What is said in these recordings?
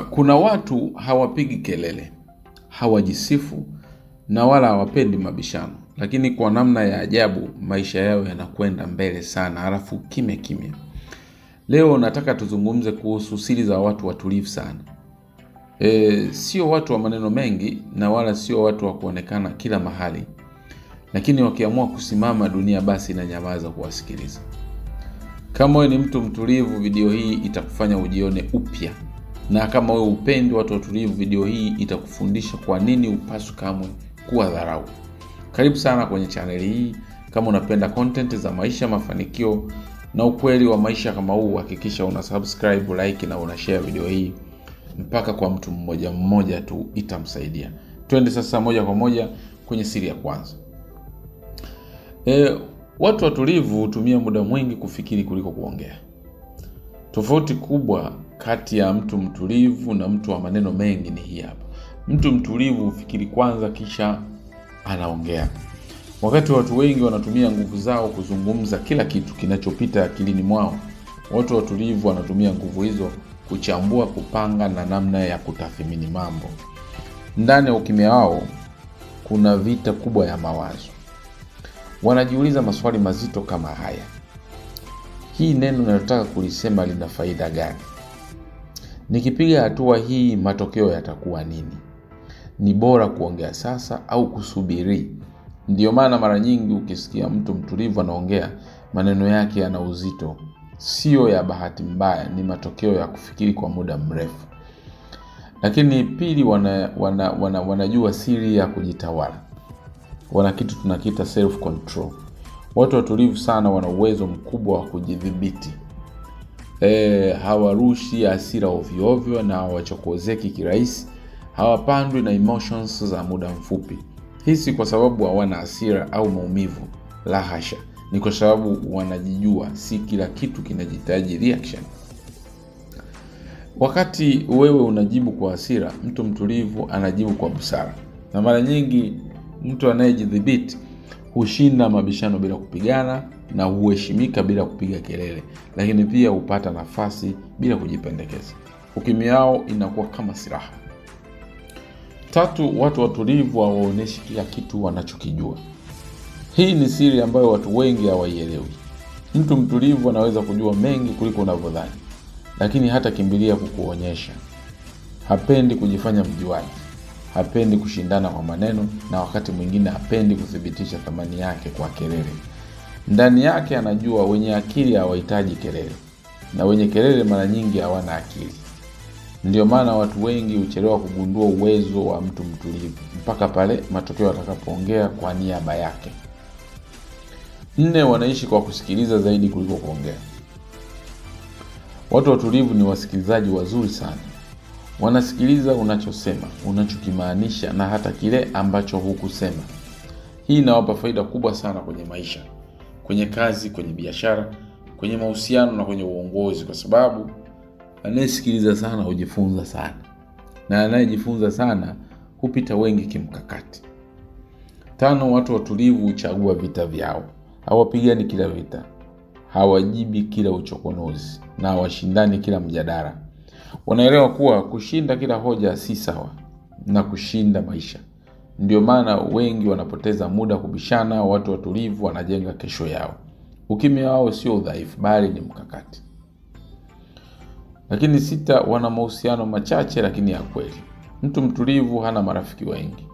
Kuna watu hawapigi kelele, hawajisifu na wala hawapendi mabishano, lakini kwa namna ya ajabu maisha yao yanakwenda mbele sana, halafu kimya kimya. Leo nataka tuzungumze kuhusu siri za watu watulivu sana. Sio watu wa maneno mengi na wala sio watu wa kuonekana kila mahali, lakini wakiamua kusimama dunia basi inanyamaza kuwasikiliza. Kama wewe ni mtu mtulivu, video hii itakufanya ujione upya. Na kama wewe upendi watu watulivu, video hii itakufundisha kwa nini upaswi kamwe kuwa dharau. Karibu sana kwenye channel hii. Kama unapenda content za maisha, mafanikio na ukweli wa maisha kama huu, hakikisha una subscribe, like na una share video hii mpaka kwa mtu mmoja mmoja tu, itamsaidia. Twende sasa moja kwa moja kwenye siri ya kwanza. Watu watulivu hutumia muda mwingi kufikiri kuliko kuongea. Tofauti kubwa kati ya mtu mtulivu na mtu wa maneno mengi ni hii hapa. Mtu mtulivu hufikiri kwanza kisha anaongea. Wakati watu wengi wanatumia nguvu zao kuzungumza kila kitu kinachopita akilini mwao, watu watulivu wanatumia nguvu hizo kuchambua, kupanga na namna ya kutathmini mambo. Ndani ya ukimya wao kuna vita kubwa ya mawazo. Wanajiuliza maswali mazito kama haya: hii neno ninalotaka kulisema lina faida gani? Nikipiga hatua hii matokeo yatakuwa nini? Ni bora kuongea sasa au kusubiri? Ndiyo maana mara nyingi ukisikia mtu mtulivu anaongea, maneno yake yana uzito, sio ya bahati mbaya, ni matokeo ya kufikiri kwa muda mrefu. Lakini pili, wanajua siri ya kujitawala. Wana kitu tunakiita self control. Watu watulivu sana wana uwezo mkubwa wa kujidhibiti. Hawarushi hasira ovyo ovyo na hawachokozeki kirahisi. Hawapandwi na emotions za muda mfupi. Hii si kwa sababu hawana hasira au maumivu, la hasha. Ni kwa sababu wanajijua si kila kitu kinahitaji reaction. Wakati wewe unajibu kwa hasira, mtu mtulivu anajibu kwa busara. Na mara nyingi mtu anayejidhibiti hushinda mabishano bila kupigana na huheshimika bila kupiga kelele, lakini pia hupata nafasi bila kujipendekeza. Ukimya wao inakuwa kama silaha. Tatu, watu watulivu hawaoneshi kila kitu wanachokijua. Hii ni siri ambayo watu wengi hawaielewi. Mtu mtulivu anaweza kujua mengi kuliko unavyodhani, lakini hata kimbilia kukuonyesha. Hapendi kujifanya mjuaji. Hapendi kushindana kwa maneno, na wakati mwingine hapendi kuthibitisha thamani yake kwa kelele. Ndani yake anajua wenye akili hawahitaji kelele, na wenye kelele mara nyingi hawana akili. Ndio maana watu wengi huchelewa kugundua uwezo wa mtu mtulivu mpaka pale matokeo yatakapoongea kwa niaba yake. 4, wanaishi kwa kusikiliza zaidi kuliko kuongea. Watu watulivu ni wasikilizaji wazuri sana. Wanasikiliza unachosema, unachokimaanisha na hata kile ambacho hukusema. Hii inawapa faida kubwa sana kwenye maisha, kwenye kazi, kwenye biashara, kwenye mahusiano na kwenye uongozi, kwa sababu anayesikiliza sana hujifunza sana, na anayejifunza sana hupita wengi kimkakati. 5, watu watulivu huchagua vita vyao. Hawapigani kila vita, hawajibi kila uchokonozi na hawashindani kila mjadala. Wanaelewa kuwa kushinda kila hoja si sawa na kushinda maisha. Ndio maana wengi wanapoteza muda kubishana. Watu watulivu wanajenga kesho yao. Ukimya wao sio udhaifu, bali ni mkakati. Lakini 6, wana mahusiano machache lakini ya kweli. Mtu mtulivu hana marafiki wengi,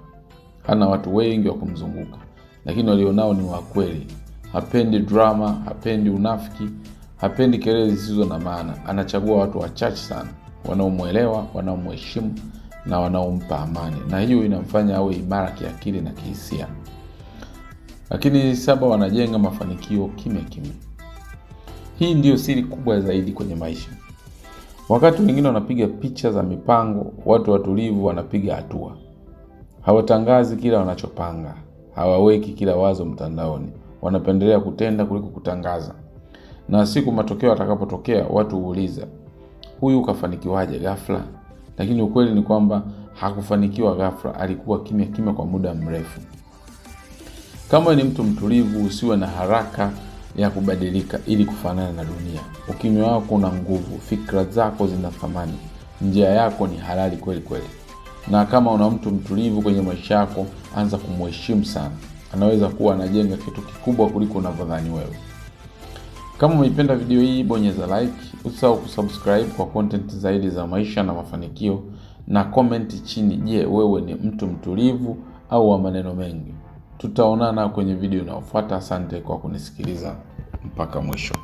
hana watu wengi wa kumzunguka, lakini walionao ni wa kweli. Hapendi drama, hapendi unafiki, hapendi kelele zisizo na maana. Anachagua watu wachache sana, wanaomuelewa, wanaomheshimu na wanaompa amani, na hiyo inamfanya awe imara kiakili na kihisia. Lakini 7, wanajenga mafanikio kimya kimya. Hii ndiyo siri kubwa zaidi kwenye maisha. Wakati wengine wanapiga picha za mipango, watu watulivu wanapiga hatua. Hawatangazi kila wanachopanga, hawaweki kila wazo mtandaoni. Wanapendelea kutenda kuliko kutangaza. Na siku matokeo yatakapotokea, watu huuliza, huyu kafanikiwaje ghafla? Lakini ukweli ni kwamba hakufanikiwa ghafla, alikuwa kimya kimya kwa muda mrefu. Kama ni mtu mtulivu, usiwe na haraka ya kubadilika ili kufanana na dunia. Ukimya wako una nguvu, fikra zako zina thamani, njia yako ni halali kweli kweli. Na kama una mtu mtulivu kwenye maisha yako, anza kumheshimu sana. Anaweza kuwa anajenga kitu kikubwa kuliko unavyodhani wewe. Kama umeipenda video hii, bonyeza like, usisahau kusubscribe kwa content zaidi za maisha na mafanikio, na comment chini, je, wewe ni mtu mtulivu au wa maneno mengi? Tutaonana kwenye video inayofuata. Asante kwa kunisikiliza mpaka mwisho.